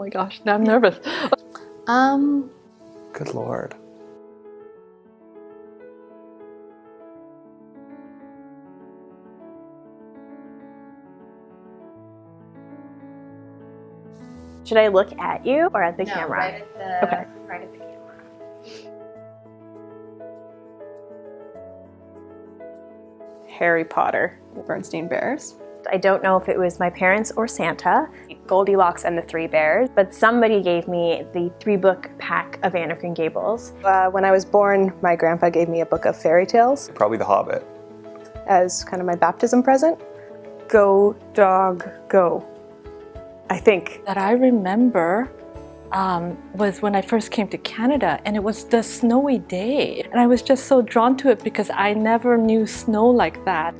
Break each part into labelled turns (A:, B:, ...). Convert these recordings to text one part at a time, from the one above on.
A: my gosh, now I'm nervous.
B: Good Lord.
C: Should I look at you or at the
D: No,
C: camera?
D: right at the,
C: Okay.
D: right at the camera.
C: Harry Potter.
A: Bernstein Bears.
C: I don't know if it was my parents or Santa, Goldilocks and the Three Bears, but somebody gave me the 3-book pack of Anne of Green Gables.
E: When I was born, my grandpa gave me a book of fairy tales
B: Probably The Hobbit.
E: as kind of my baptism present.
C: Go, dog, go. I think.
A: That I remember was when I first came to Canada, and it was the snowy day. And I was just so drawn to it because I never knew snow like that.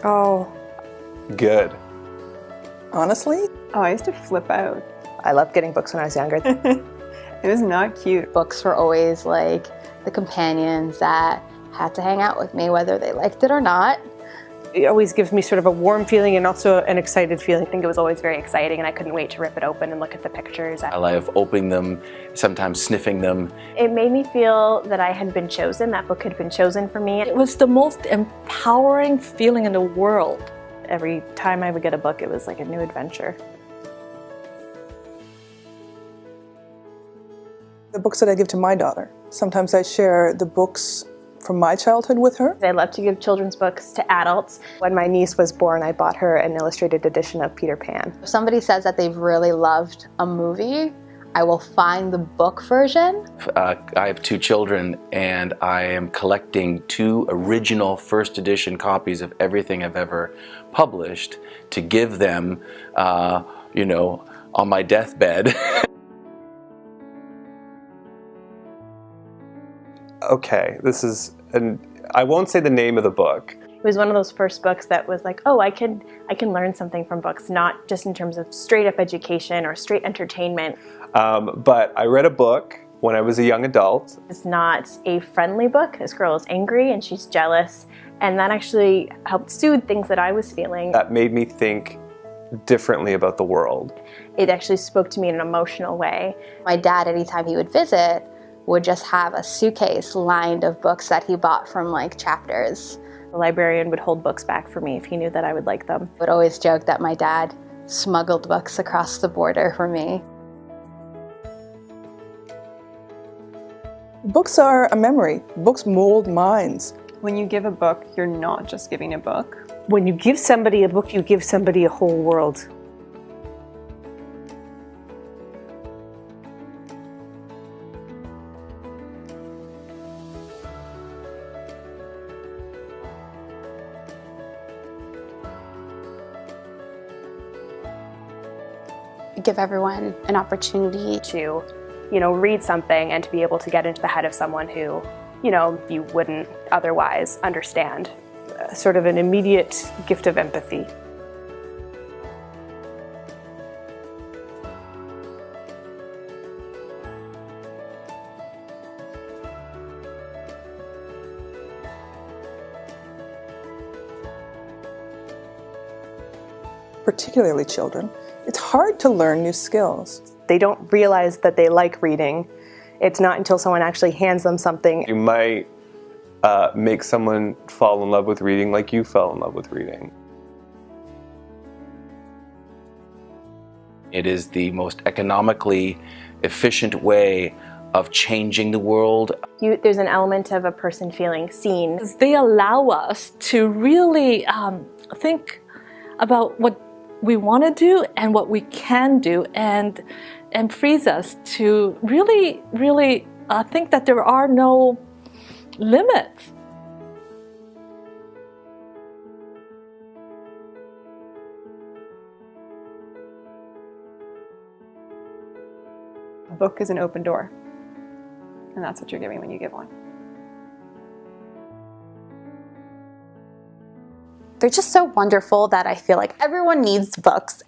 E: Oh,
B: Good.
F: Honestly,
G: Oh, I used to flip out.
E: I loved getting books when I was younger.
G: It was not cute.
D: Books were always like the companions that had to hang out with me, whether they liked it or not.
C: It always gives me sort of a warm feeling and also an excited feeling. I think it was always very exciting and I couldn't wait to rip it open and look at the pictures.
H: I love opening them, sometimes sniffing them.
C: It made me feel that I had been chosen, that book had been chosen for me.
A: It was the most empowering feeling in the world.
C: Every time I would get a book, it was like a new adventure.
F: the books that I give to my daughter. Sometimes I share the books from my childhood with her.
C: I love to give children's books to adults.
E: When my niece was born, I bought her an illustrated edition of Peter Pan.
D: If somebody says that they've really loved a movie, I will find the book version.
H: I have 2 children, and I am collecting 2 original first edition copies of everything I've ever published to give them, on my deathbed.
B: Okay, this is, I won't say the name of the book.
C: It was one of those first books that was like, oh, I can learn something from books, not just in terms of straight up education or straight entertainment.
B: But I read a book when I was a young adult.
C: It's not a friendly book. This girl is angry and she's jealous, and that actually helped soothe things that I was feeling.
B: That made me think differently about the world.
C: It actually spoke to me in an emotional way.
D: My dad, anytime he would visit, would just have a suitcase lined of books that he bought from like Chapters.
C: The librarian would hold books back for me if he knew that I would like them.
D: I would always joke that my dad smuggled books across the border for me.
F: Books are a memory. Books mold minds.
G: When you give a book, you're not just giving a book.
I: When you give somebody a book, you give somebody a whole world.
D: Give everyone an opportunity
C: To, read something and to be able to get into the head of someone who, you wouldn't otherwise understand.
I: Sort of an immediate gift of empathy.
F: Particularly children. It's hard to learn new skills.
E: They don't realize that they like reading. It's not until someone actually hands them something.
B: You might make someone fall in love with reading like you fell in love with reading.
H: It is the most economically efficient way of changing the world.
C: There's an element of a person feeling seen.
A: They allow us to really think about what we want to do and what we can do, and frees us to really, really think that there are no limits.
G: A book is an open door. And that's what you're giving when you give one.
D: They're just so wonderful that I feel like everyone needs books.